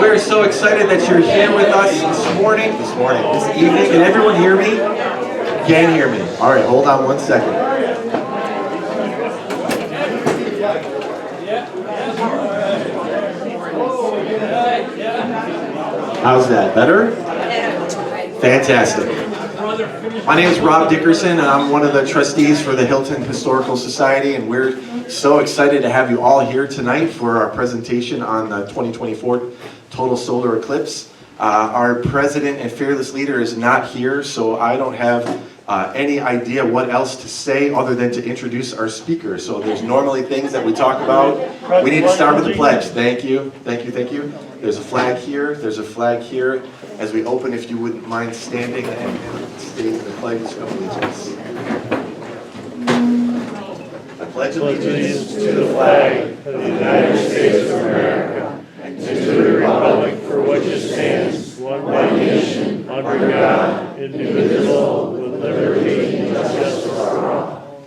we're so excited that you're here with us this evening. Can everyone hear me? Can hear me. All right, hold on one second. How's that? Better? Fantastic. My name is Rob Dickerson, and I'm one of the trustees for the Hilton Historical Society, and we're so excited to have you all here tonight for our presentation on the 2024 total solar eclipse. Our president and fearless leader is not here, so I don't have any idea what else to say other than to introduce our speaker. So there's normally things that we talk about. We need to start with the pledge. Thank you, thank you, thank you. There's a flag here, there's a flag here. As we open, if you wouldn't mind standing and stating the pledge of allegiance. I pledge allegiance to the flag of the United States of America and to the republic for which it stands, one nation, under God, indivisible, with liberty and justice for all.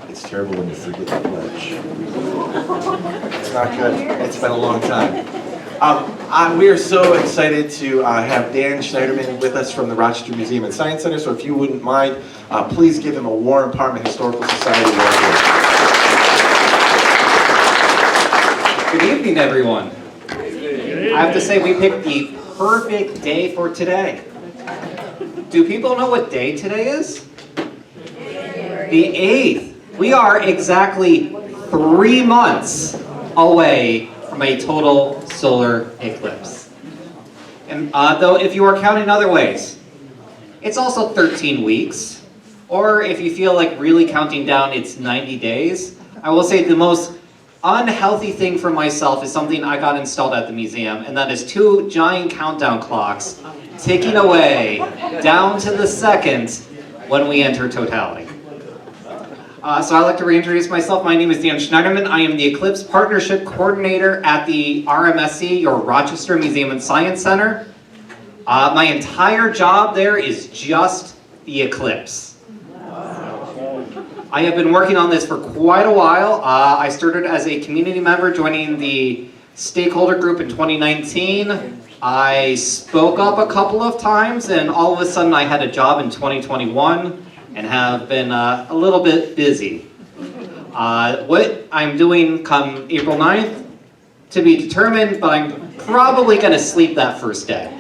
It's terrible when you forget the pledge. It's not good. It's been a long time. We are so excited to have Dan Schneiderman with us from the Rochester Museum and Science Center, so if you wouldn't mind, please give him a warm Parma Historical Society welcome. Good evening, everyone. I have to say, we picked the perfect day for today. Do people know what day today is? The 8th. We are exactly 3 months away from a total solar eclipse. And though if you are counting other ways, it's also 13 weeks, or if you feel like really counting down, it's 90 days. I will say the most unhealthy thing for myself is something I got installed at the museum, and that is 2 giant countdown clocks ticking away down to the second when we enter totality. So I'd like to reintroduce myself. My name is Dan Schneiderman. I am the Eclipse Partnership Coordinator at the RMSC, your Rochester Museum and Science Center. My entire job there is just the eclipse. I have been working on this for quite a while. I started as a community member, joining the stakeholder group in 2019. I spoke up a couple of times, and all of a sudden I had a job in 2021. And have been a little bit busy. What I'm doing come April 9th, to be determined, but I'm probably gonna sleep that first day.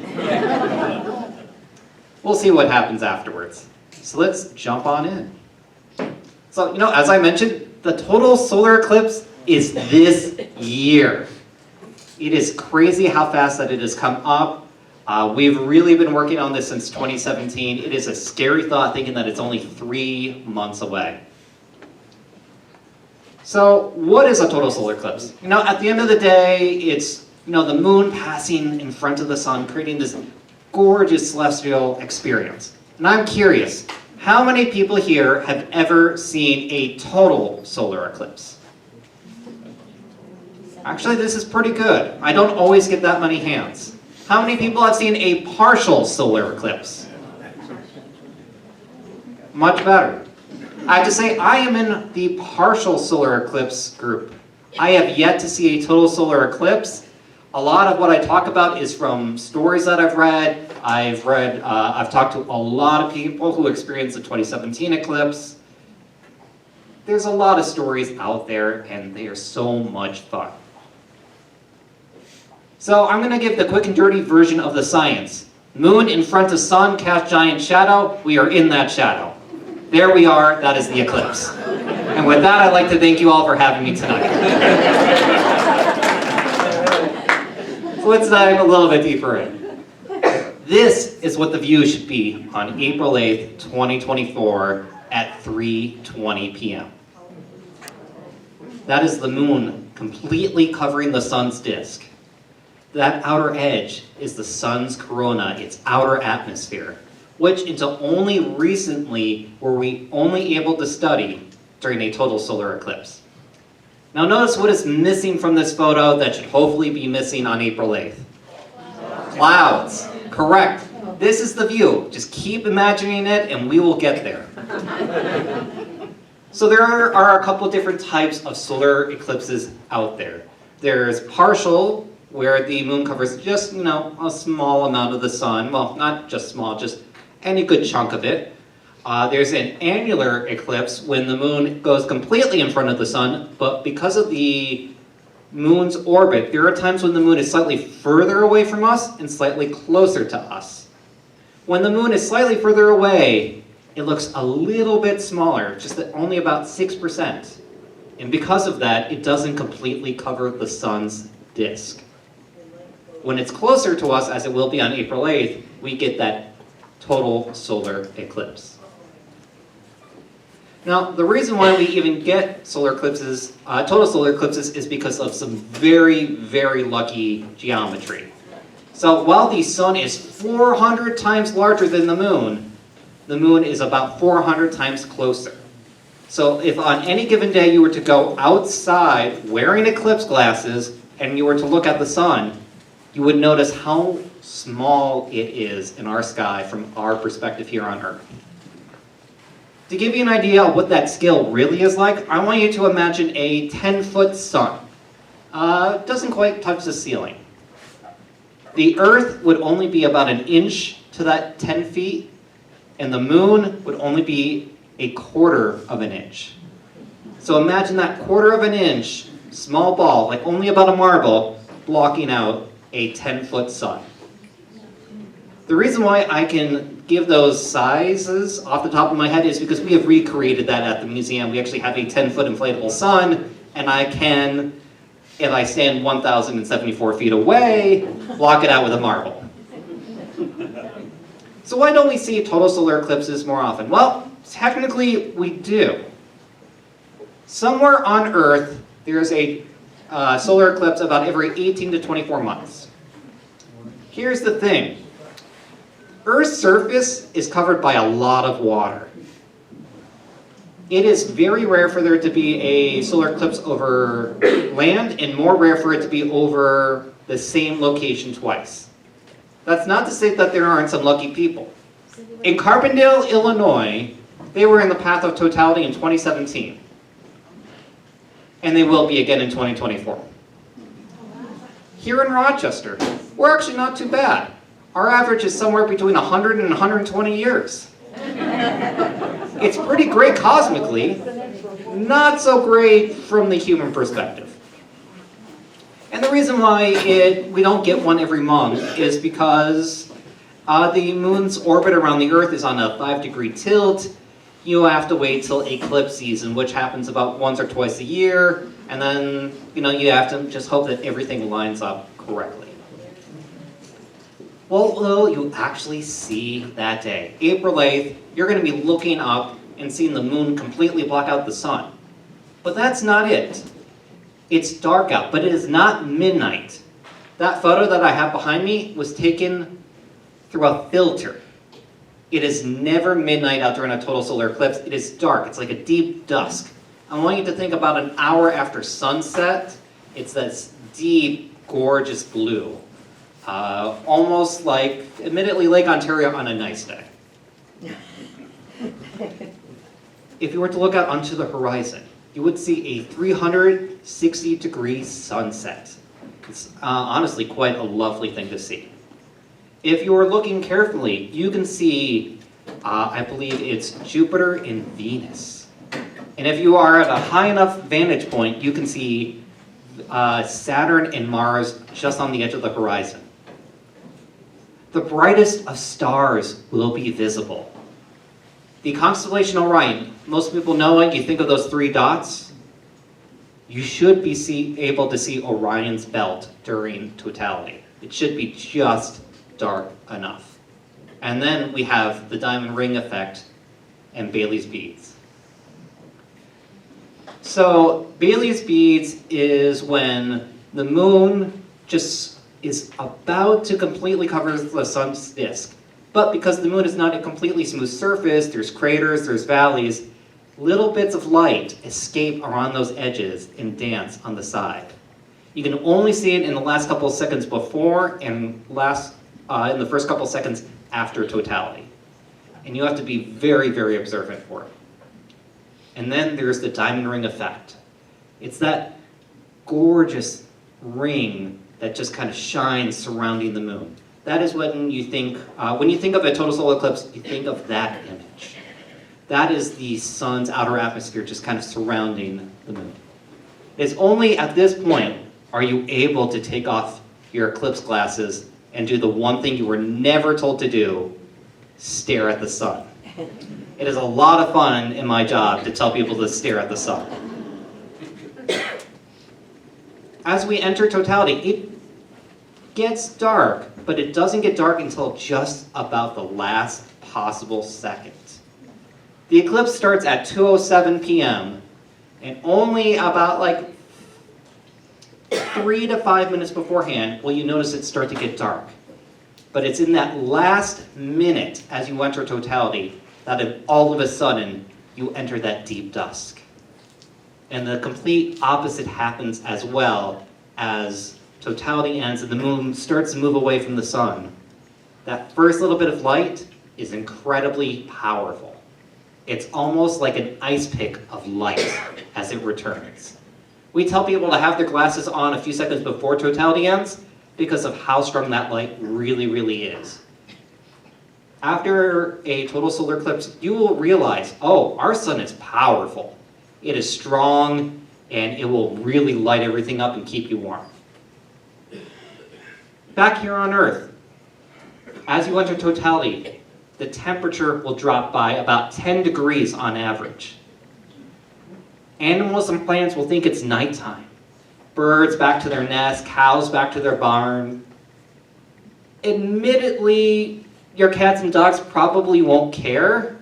We'll see what happens afterwards. So let's jump on in. So, as I mentioned, the total solar eclipse is this year. It is crazy how fast that it has come up. We've really been working on this since 2017. It is a scary thought thinking that it's only 3 months away. So what is a total solar eclipse? At the end of the day, it's the moon passing in front of the sun, creating this gorgeous celestial experience. And I'm curious, how many people here have ever seen a total solar eclipse? Actually, this is pretty good. I don't always get that many hands. How many people have seen a partial solar eclipse? Much better. I have to say, I am in the partial solar eclipse group. I have yet to see a total solar eclipse. A lot of what I talk about is from stories that I've read. I've talked to a lot of people who experienced the 2017 eclipse. There's a lot of stories out there, and they are so much fun. So I'm going to give the quick and dirty version of the science. Moon in front of sun, cast giant shadow. We are in that shadow. There we are. That is the eclipse. And with that, I'd like to thank you all for having me tonight. So let's dive a little bit deeper in. This is what the view should be on April 8th, 2024 at 3:20 p.m. That is the moon completely covering the sun's disk. That outer edge is the sun's corona, its outer atmosphere, which until only recently were we only able to study during a total solar eclipse. Now notice what is missing from this photo that should hopefully be missing on April 8th. Clouds. Correct. This is the view. Just keep imagining it and we will get there. So there are a couple different types of solar eclipses out there. There's partial, where the moon covers just, a small amount of the sun. Well, not just small, just any good chunk of it. There's an annular eclipse when the moon goes completely in front of the sun, but because of the moon's orbit, there are times when the moon is slightly further away from us and slightly closer to us. When the moon is slightly further away, it looks a little bit smaller, just at only about 6%. And because of that, it doesn't completely cover the sun's disk. When it's closer to us, as it will be on April 8th, we get that total solar eclipse. Now, the reason why we even get solar eclipses, total solar eclipses, is because of some very, very lucky geometry. So while the sun is 400 times larger than the moon is about 400 times closer. So if on any given day you were to go outside wearing eclipse glasses and you were to look at the sun, you would notice how small it is in our sky from our perspective here on Earth. To give you an idea of what that scale really is like, I want you to imagine a 10-foot sun. Doesn't quite touch the ceiling. The Earth would only be about an inch to that 10 feet, and the moon would only be a quarter of an inch. So imagine that quarter of an inch, small ball, like only about a marble, blocking out a 10-foot sun. The reason why I can give those sizes off the top of my head is because we have recreated that at the museum. We actually have a 10-foot inflatable sun, and I can, if I stand 1,074 feet away, block it out with a marble. So why don't we see total solar eclipses more often? Well, technically we do. Somewhere on Earth, there's a solar eclipse about every 18 to 24 months. Here's the thing. Earth's surface is covered by a lot of water. It is very rare for there to be a solar eclipse over land, and more rare for it to be over the same location twice. That's not to say that there aren't some lucky people. In Carbondale, Illinois, they were in the path of totality in 2017. And they will be again in 2024. Here in Rochester, we're actually not too bad. Our average is somewhere between 100 and 120 years. It's pretty great cosmically, not so great from the human perspective. And the reason why we don't get one every month is because the moon's orbit around the Earth is on a 5-degree tilt. You have to wait till eclipse season, which happens about once or twice a year, and then you have to just hope that everything lines up correctly. What will you actually see that day? April 8th, you're going to be looking up and seeing the moon completely block out the sun. But that's not it. It's dark out, but it is not midnight. That photo that I have behind me was taken through a filter. It is never midnight out during a total solar eclipse. It is dark. It's like a deep dusk. I want you to think about an hour after sunset. It's this deep, gorgeous blue. Almost like, admittedly, Lake Ontario on a nice day. If you were to look out onto the horizon, you would see a 360-degree sunset. It's honestly quite a lovely thing to see. If you are looking carefully, you can see, I believe it's Jupiter and Venus. And if you are at a high enough vantage point, you can see Saturn and Mars just on the edge of the horizon. The brightest of stars will be visible. The constellation Orion, most people know it, you think of those 3 dots. You should be able to see Orion's belt during totality. It should be just dark enough. And then we have the diamond ring effect and Baily's beads. So Baily's beads is when the moon just is about to completely cover the sun's disk. But because the moon is not a completely smooth surface, there's craters, there's valleys, little bits of light escape around those edges and dance on the side. You can only see it in the last couple of seconds before and in the first couple of seconds after totality. And you have to be very, very observant for it. And then there's the diamond ring effect. It's that gorgeous ring that just kind of shines surrounding the moon. That is when you think of a total solar eclipse, you think of that image. That is the sun's outer atmosphere just kind of surrounding the moon. It's only at this point are you able to take off your eclipse glasses and do the one thing you were never told to do, stare at the sun. It is a lot of fun in my job to tell people to stare at the sun. As we enter totality, it gets dark, but it doesn't get dark until just about the last possible second. The eclipse starts at 2:07 p.m. and only about like 3 to 5 minutes beforehand will you notice it start to get dark. But it's in that last minute as you enter totality that all of a sudden you enter that deep dusk. And the complete opposite happens as well as totality ends and the moon starts to move away from the sun. That first little bit of light is incredibly powerful. It's almost like an ice pick of light as it returns. We tell people to have their glasses on a few seconds before totality ends because of how strong that light really, really is. After a total solar eclipse, you will realize, oh, our sun is powerful. It is strong, and it will really light everything up and keep you warm. Back here on Earth, as you enter totality, the temperature will drop by about 10 degrees on average. Animals and plants will think it's nighttime. Birds back to their nest, cows back to their barn. Admittedly, your cats and dogs probably won't care.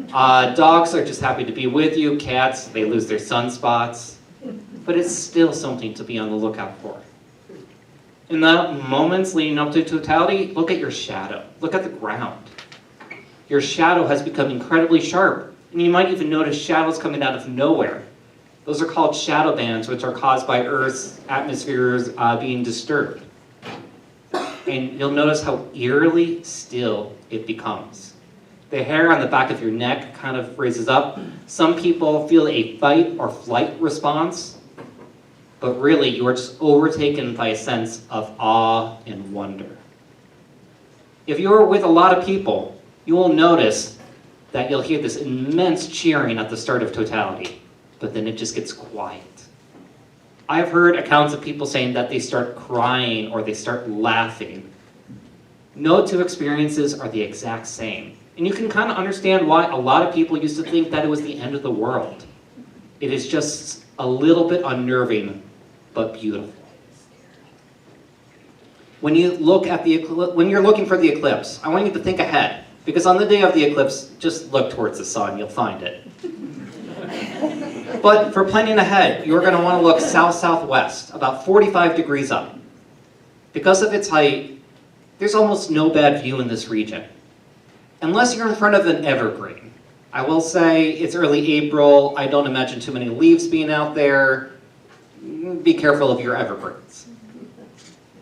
Dogs are just happy to be with you. Cats, they lose their sunspots. But it's still something to be on the lookout for. In the moments leading up to totality, look at your shadow. Look at the ground. Your shadow has become incredibly sharp, and you might even notice shadows coming out of nowhere. Those are called shadow bands, which are caused by Earth's atmospheres being disturbed. And you'll notice how eerily still it becomes. The hair on the back of your neck kind of raises up. Some people feel a fight or flight response, but really you are just overtaken by a sense of awe and wonder. If you're with a lot of people, you will notice that you'll hear this immense cheering at the start of totality, but then it just gets quiet. I've heard accounts of people saying that they start crying or they start laughing. No two experiences are the exact same. And you can kind of understand why a lot of people used to think that it was the end of the world. It is just a little bit unnerving, but beautiful. When you look at when you're looking for the eclipse, I want you to think ahead. Because on the day of the eclipse, just look towards the sun, you'll find it. But for planning ahead, you're going to want to look south-southwest, about 45 degrees up. Because of its height, there's almost no bad view in this region. Unless you're in front of an evergreen. I will say it's early April, I don't imagine too many leaves being out there. Be careful of your evergreens.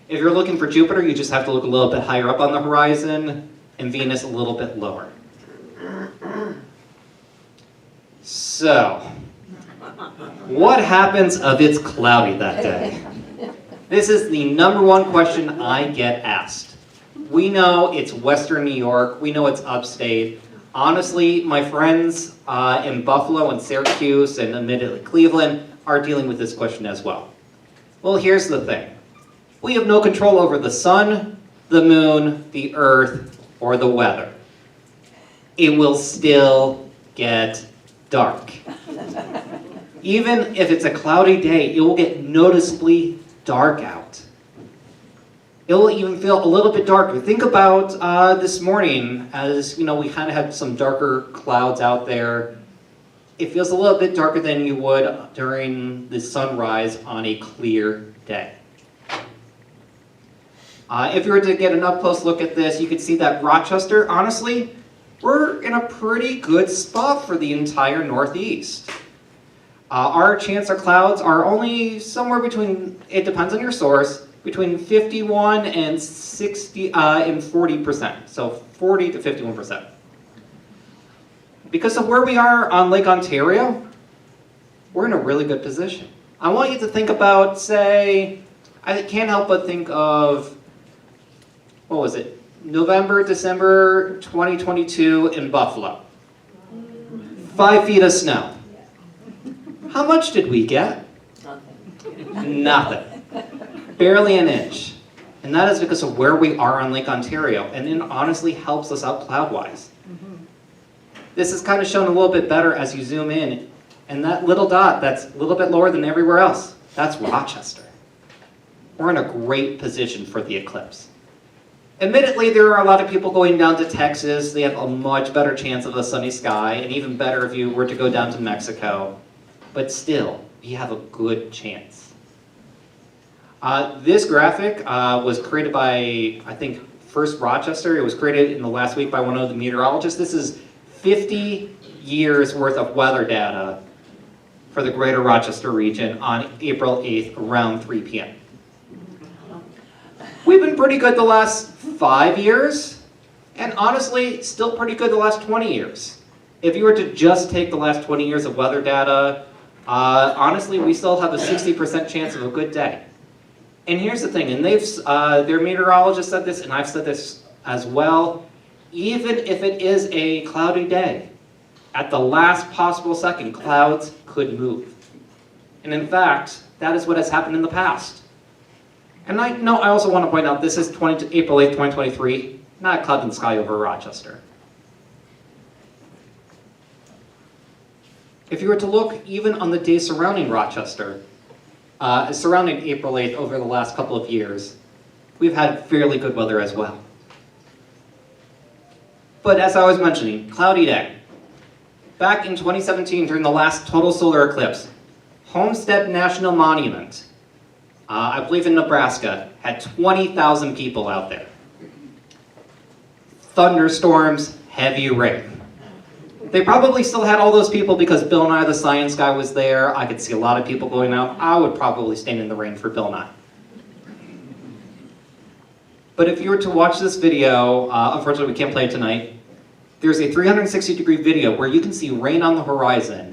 If you're looking for Jupiter, you just have to look a little bit higher up on the horizon, and Venus a little bit lower. So, what happens if it's cloudy that day? This is the number one question I get asked. We know it's Western New York, we know it's upstate. Honestly, my friends in Buffalo and Syracuse and admittedly Cleveland are dealing with this question as well. Well, here's the thing. We have no control over the sun, the moon, the earth, or the weather. It will still get dark. Even if it's a cloudy day, it will get noticeably dark out. It will even feel a little bit darker. Think about this morning, as you know, we kind of had some darker clouds out there. It feels a little bit darker than you would during the sunrise on a clear day. If you were to get an up-close look at this, you could see that Rochester, honestly, we're in a pretty good spot for the entire Northeast. Our chance of clouds are only somewhere between, it depends on your source, between 51 and 60 and 40%, so 40 to 51%. Because of where we are on Lake Ontario, we're in a really good position. I want you to think about, say, I can't help but think of, what was it? November, December 2022 in Buffalo. 5 feet of snow. How much did we get? Nothing. Barely an inch. And that is because of where we are on Lake Ontario, and it honestly helps us out cloud-wise. This is kind of shown a little bit better as you zoom in, and that little dot that's a little bit lower than everywhere else, that's Rochester. We're in a great position for the eclipse. Admittedly, there are a lot of people going down to Texas. They have a much better chance of a sunny sky, and even better if you were to go down to Mexico. But still, you have a good chance. This graphic was created by, I think, first Rochester. It was created in the last week by one of the meteorologists. This is 50 years worth of weather data for the greater Rochester region on April 8th around 3 p.m. We've been pretty good the last 5 years, and honestly, still pretty good the last 20 years. If you were to just take the last 20 years of weather data, honestly, we still have a 60% chance of a good day. And here's the thing, and their meteorologist said this, and I've said this as well, even if it is a cloudy day, at the last possible second, clouds could move. And in fact, that is what has happened in the past. And I also want to point out, this is April 8th, 2023, not a cloud in the sky over Rochester. If you were to look even on the days surrounding Rochester, surrounding April 8th over the last couple of years, we've had fairly good weather as well. But as I was mentioning, cloudy day. Back in 2017, during the last total solar eclipse, Homestead National Monument, I believe in Nebraska, had 20,000 people out there. Thunderstorms, heavy rain. They probably still had all those people because Bill Nye the Science Guy was there. I could see a lot of people going out. I would probably stand in the rain for Bill Nye. But if you were to watch this video, unfortunately we can't play it tonight, there's a 360-degree video where you can see rain on the horizon.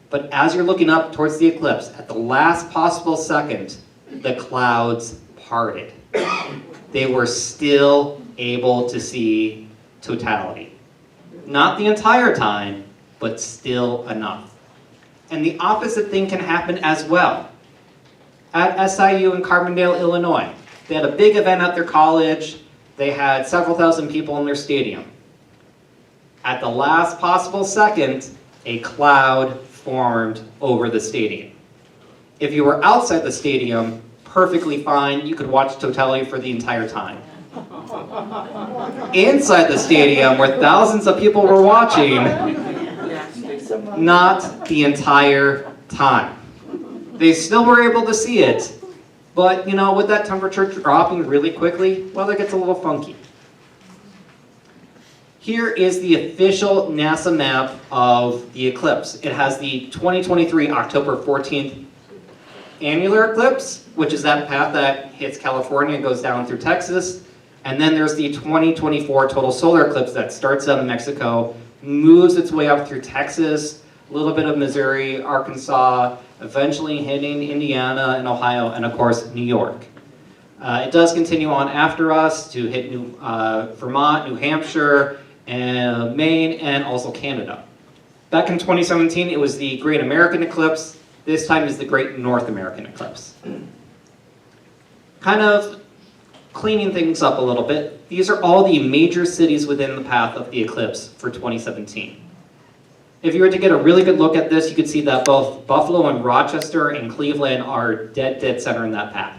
But as you're looking up towards the eclipse, at the last possible second, the clouds parted. They were still able to see totality. Not the entire time, but still enough. And the opposite thing can happen as well. At SIU in Carbondale, Illinois, they had a big event at their college. They had several thousand people in their stadium. At the last possible second, a cloud formed over the stadium. If you were outside the stadium, perfectly fine, you could watch totality for the entire time. Inside the stadium, where thousands of people were watching, not the entire time. They still were able to see it, but with that temperature dropping really quickly, weather gets a little funky. Here is the official NASA map of the eclipse. It has the 2023 October 14th annular eclipse, which is that path that hits California and goes down through Texas. And then there's the 2024 total solar eclipse that starts out in Mexico, moves its way up through Texas, a little bit of Missouri, Arkansas, eventually hitting Indiana and Ohio, and of course, New York. It does continue on after us to hit Vermont, New Hampshire, and Maine, and also Canada. Back in 2017, it was the Great American Eclipse. This time is the Great North American Eclipse. Kind of cleaning things up a little bit, these are all the major cities within the path of the eclipse for 2017. If you were to get a really good look at this, you could see that both Buffalo and Rochester and Cleveland are dead center in that path.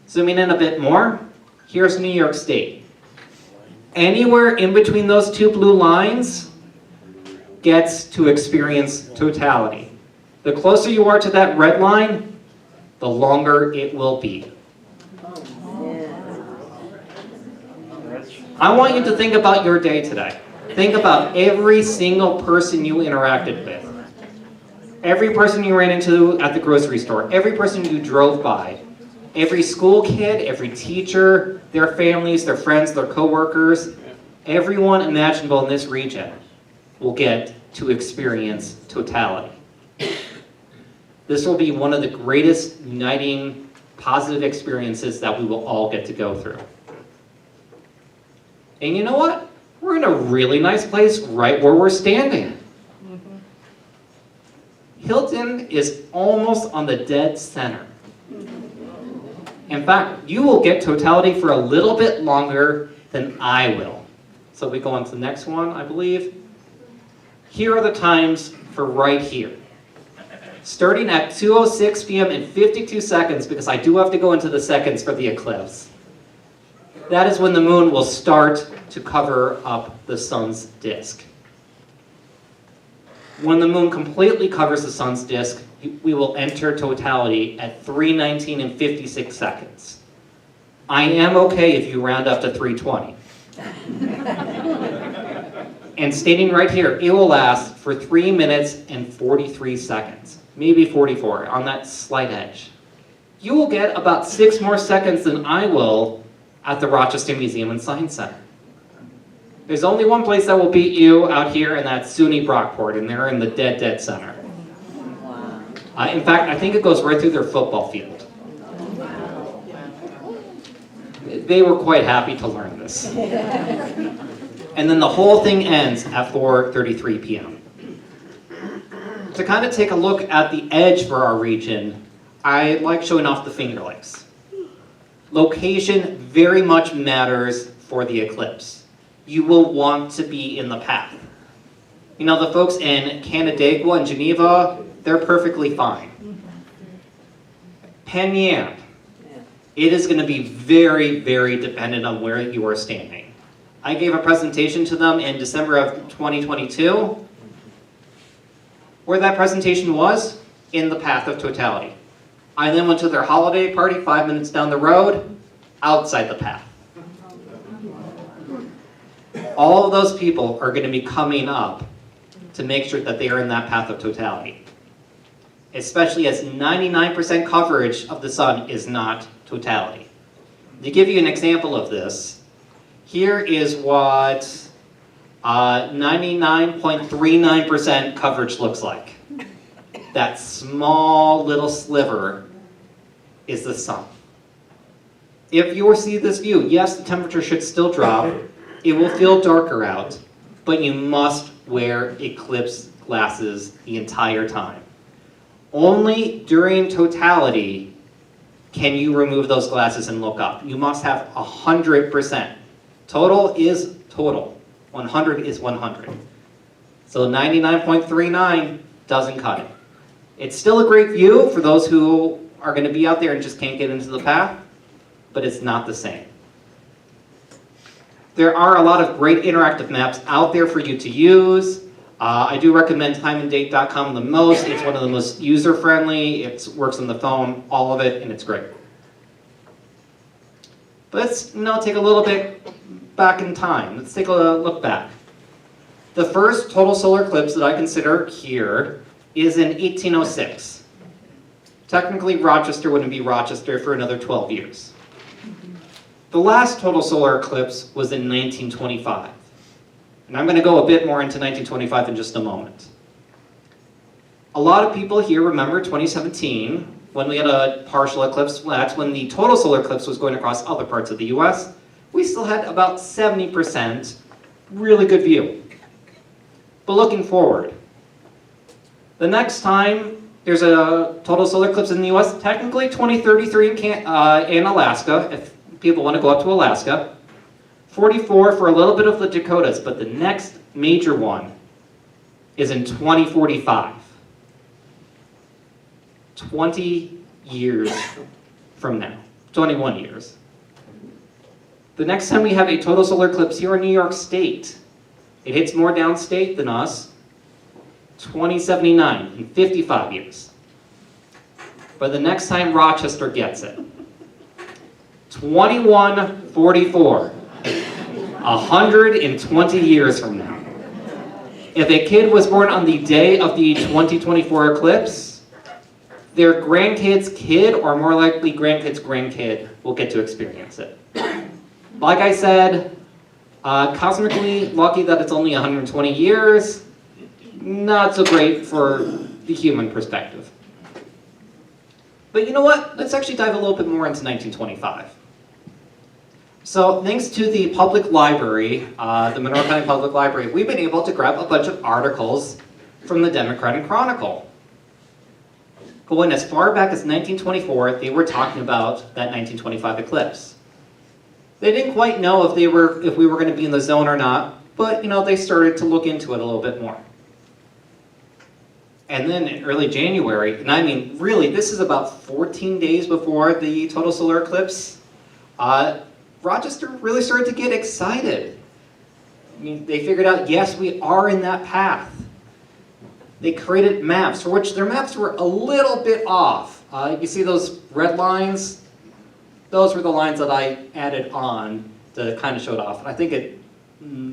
Zooming in a bit more, here's New York State. Anywhere in between those two blue lines gets to experience totality. The closer you are to that red line, the longer it will be. I want you to think about your day today. Think about every single person you interacted with. Every person you ran into at the grocery store. Every person you drove by. Every school kid, every teacher, their families, their friends, their coworkers. Everyone imaginable in this region will get to experience totality. This will be one of the greatest uniting positive experiences that we will all get to go through. And you know what? We're in a really nice place right where we're standing. Hilton is almost on the dead center. In fact, you will get totality for a little bit longer than I will. So we go on to the next one, I believe. Here are the times for right here. Starting at 2:06 p.m. and 52 seconds, because I do have to go into the seconds for the eclipse. That is when the moon will start to cover up the sun's disk. When the moon completely covers the sun's disk, we will enter totality at 3:19 and 56 seconds. I am okay if you round up to 3:20. And stating right here, it will last for 3 minutes and 43 seconds, maybe 44, on that slight edge. You will get about 6 more seconds than I will at the Rochester Museum and Science Center. There's only one place that will beat you out here, and that's SUNY Brockport, and they're in the dead center. In fact, I think it goes right through their football field. They were quite happy to learn this. And then the whole thing ends at 4:33 p.m. To kind of take a look at the edge for our region, I like showing off the Finger Lakes. Location very much matters for the eclipse. You will want to be in the path. You know, the folks in Canandaigua and Geneva, they're perfectly fine. Penn-Yan, it is going to be very, very dependent on where you are standing. I gave a presentation to them in December of 2022. Where that presentation was? In the path of totality. I then went to their holiday party 5 minutes down the road, outside the path. All of those people are going to be coming up to make sure that they are in that path of totality. Especially as 99% coverage of the sun is not totality. To give you an example of this, here is what 99.39% coverage looks like. That small little sliver is the sun. If you see this view, yes, the temperature should still drop. It will feel darker out, but you must wear eclipse glasses the entire time. Only during totality can you remove those glasses and look up. You must have 100%. Total is total. 100 is 100. So 99.39 doesn't cut it. It's still a great view for those who are going to be out there and just can't get into the path, but it's not the same. There are a lot of great interactive maps out there for you to use. I do recommend timeanddate.com the most. It's one of the most user-friendly. It works on the phone, all of it, and it's great. But let's take a little bit back in time. Let's take a look back. The first total solar eclipse that I consider here is in 1806. Technically, Rochester wouldn't be Rochester for another 12 years. The last total solar eclipse was in 1925. And I'm going to go a bit more into 1925 in just a moment. A lot of people here remember 2017, when we had a partial eclipse. That's when the total solar eclipse was going across other parts of the US. We still had about 70% really good view. But looking forward, the next time there's a total solar eclipse in the US, technically 2033 in Alaska, if people want to go up to Alaska. 44 for a little bit of the Dakotas, but the next major one is in 2045. 20 years from now. 21 years. The next time we have a total solar eclipse here in New York State, it hits more downstate than us, 2079, in 55 years. But the next time Rochester gets it, 2144. 120 years from now. If a kid was born on the day of the 2024 eclipse, their grandkid's kid, or more likely grandkid's grandkid, will get to experience it. Like I said, cosmically lucky that it's only 120 years, not so great for the human perspective. But you know what? Let's actually dive a little bit more into 1925. So thanks to the public library, the Monroe County Public Library, we've been able to grab a bunch of articles from the Democrat and Chronicle. Going as far back as 1924, they were talking about that 1925 eclipse. They didn't quite know if we were going to be in the zone or not, but they started to look into it a little bit more. And then in early January, and I mean really this is about 14 days before the total solar eclipse, Rochester really started to get excited. I mean, they figured out, yes, we are in that path. They created maps, for which their maps were a little bit off. You see those red lines? Those were the lines that I added on to kind of show it off. And I think it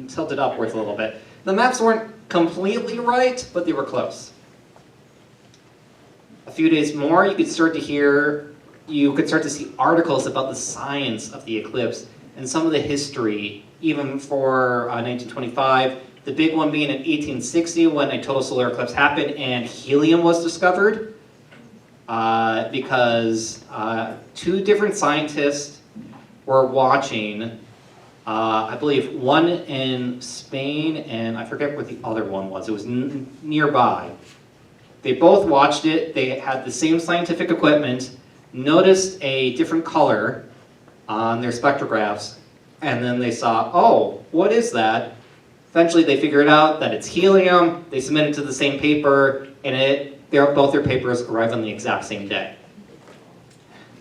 tilted upwards a little bit. The maps weren't completely right, but they were close. A few days more, you could start to see articles about the science of the eclipse and some of the history, even for 1925. The big one being in 1860 when a total solar eclipse happened and helium was discovered because two different scientists were watching, I believe one in Spain and I forget what the other one was. It was nearby. They both watched it. They had the same scientific equipment, noticed a different color on their spectrographs, and then they saw, oh, what is that? Eventually they figured out that it's helium. They submitted to the same paper, and both their papers arrived on the exact same day.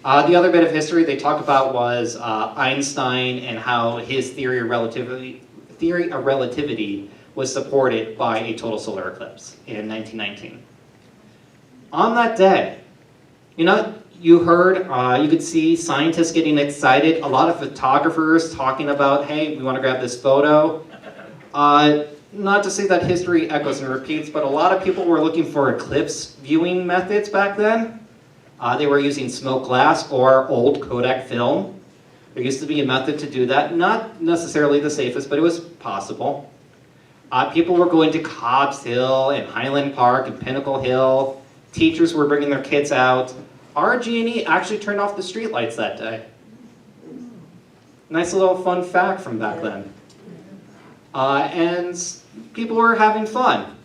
The other bit of history they talked about was Einstein and how his theory of relativity was supported by a total solar eclipse in 1919. On that day, you could see scientists getting excited, a lot of photographers talking about, hey, we want to grab this photo. Not to say that history echoes and repeats, but a lot of people were looking for eclipse viewing methods back then. They were using smoke glass or old Kodak film. There used to be a method to do that, not necessarily the safest, but it was possible. People were going to Cobb's Hill and Highland Park and Pinnacle Hill. Teachers were bringing their kids out. RG&E actually turned off the streetlights that day. Nice little fun fact from back then. And people were having fun.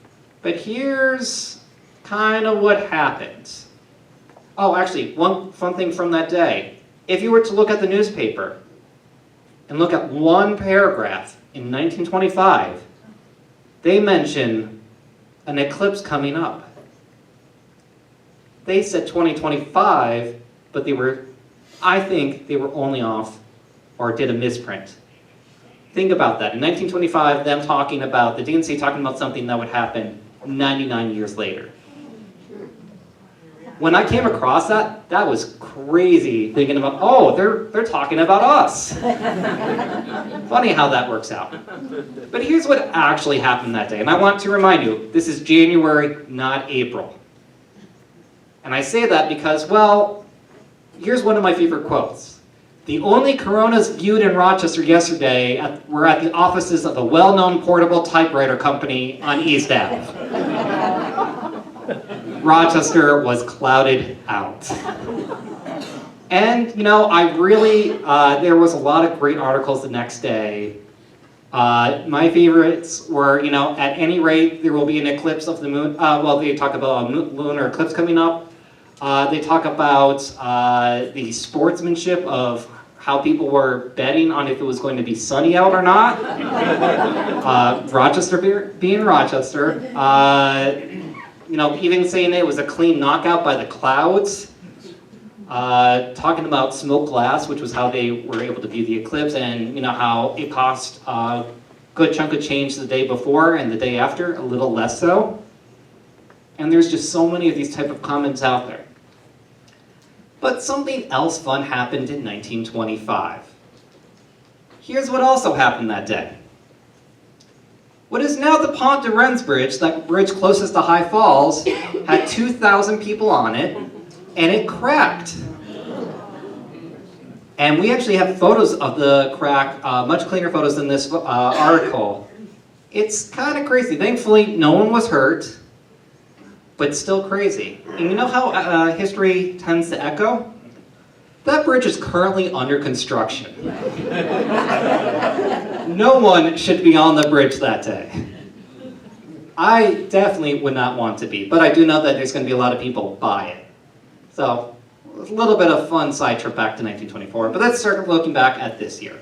But here's kind of what happened. Oh, actually, one fun thing from that day. If you were to look at the newspaper and look at one paragraph in 1925, they mention an eclipse coming up. They said 2025, but I think they were only off or did a misprint. Think about that. In 1925, them talking about, the DNC talking about something that would happen 99 years later. When I came across that was crazy, thinking about, oh, they're talking about us. Funny how that works out. But here's what actually happened that day. And I want to remind you, this is January, not April. And I say that because, well, here's one of my favorite quotes. The only coronas viewed in Rochester yesterday were at the offices of the well-known portable typewriter company on East Ave. Rochester was clouded out. And, I really, there was a lot of great articles the next day. My favorites were, at any rate, there will be an eclipse of the moon. They talk about a lunar eclipse coming up. They talk about the sportsmanship of how people were betting on if it was going to be sunny out or not. Rochester being Rochester. Even saying it was a clean knockout by the clouds. Talking about smoke glass, which was how they were able to view the eclipse, and how it cost a good chunk of change the day before and the day after, a little less so. And there's just so many of these type of comments out there. But something else fun happened in 1925. Here's what also happened that day. What is now the Pont de Rennes Bridge, that bridge closest to High Falls, had 2,000 people on it, and it cracked. And we actually have photos of the crack, much cleaner photos than this article. It's kind of crazy. Thankfully, no one was hurt. but still crazy. And you know how history tends to echo? That bridge is currently under construction. No one should be on the bridge that day. I definitely would not want to be, but I do know that there's going to be a lot of people by it. So, a little bit of fun side trip back to 1924, but let's start looking back at this year.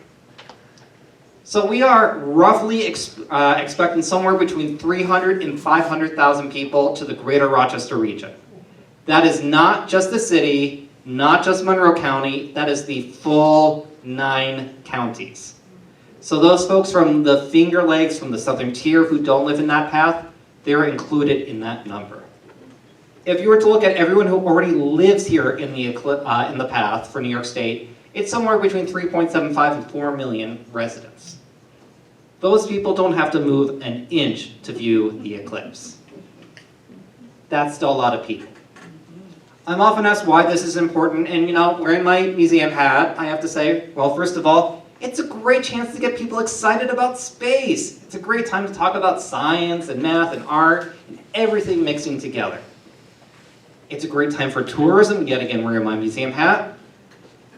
So we are roughly expecting somewhere between 300 and 500,000 people to the greater Rochester region. That is not just the city, not just Monroe County, that is the full 9 counties. So those folks from the Finger Lakes, from the southern tier who don't live in that path, they're included in that number. If you were to look at everyone who already lives here in the path for New York State, it's somewhere between 3.75 and 4 million residents. Those people don't have to move an inch to view the eclipse. That's still a lot of people. I'm often asked why this is important, and you know, wearing my museum hat, I have to say, well, first of all, it's a great chance to get people excited about space. It's a great time to talk about science and math and art and everything mixing together. It's a great time for tourism, yet again wearing my museum hat.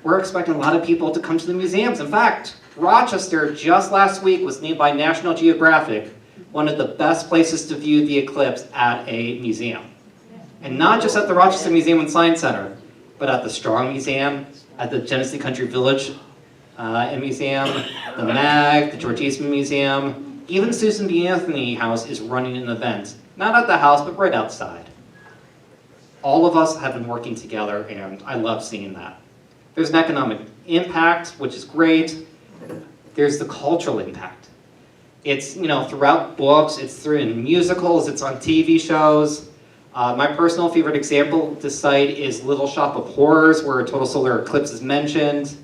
We're expecting a lot of people to come to the museums. In fact, Rochester just last week was named by National Geographic one of the best places to view the eclipse at a museum. And not just at the Rochester Museum and Science Center, but at the Strong Museum, at the Genesee Country Village Museum, the MAG, the George Eastman Museum. Even Susan B. Anthony House is running an event, not at the house, but right outside. All of us have been working together, and I love seeing that. There's an economic impact, which is great. There's the cultural impact. It's, you know, throughout books, it's through in musicals, it's on TV shows. My personal favorite example to cite is Little Shop of Horrors, where a total solar eclipse is mentioned.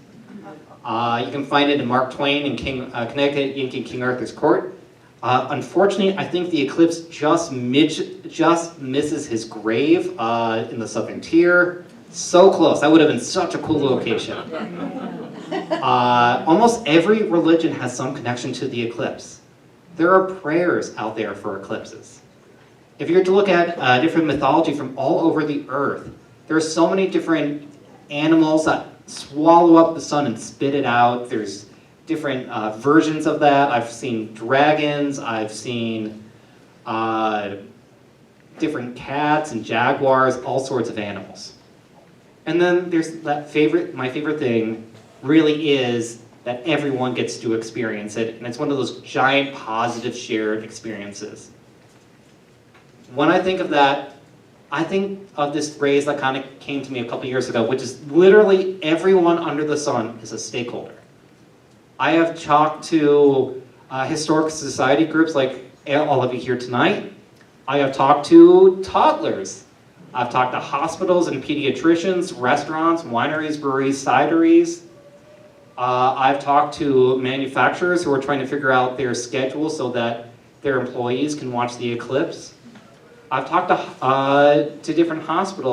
You can find it in Mark Twain in Connecticut Yankee King Arthur's Court. Unfortunately, I think the eclipse just misses his grave in the southern tier. So close. That would have been such a cool location. Almost every religion has some connection to the eclipse. There are prayers out there for eclipses. If you're to look at different mythology from all over the earth, there are so many different animals that swallow up the sun and spit it out. There's different versions of that. I've seen dragons, I've seen different cats and jaguars, all sorts of animals. And then there's that my favorite thing really is that everyone gets to experience it, and it's one of those giant positive shared experiences. When I think of that, I think of this phrase that kind of came to me a couple years ago, which is literally everyone under the sun is a stakeholder. I have talked to historical society groups like all of you here tonight. I have talked to toddlers. I've talked to hospitals and pediatricians, restaurants, wineries, breweries, cideries. I've talked to manufacturers who are trying to figure out their schedule so that their employees can watch the eclipse. I've talked to different hospitals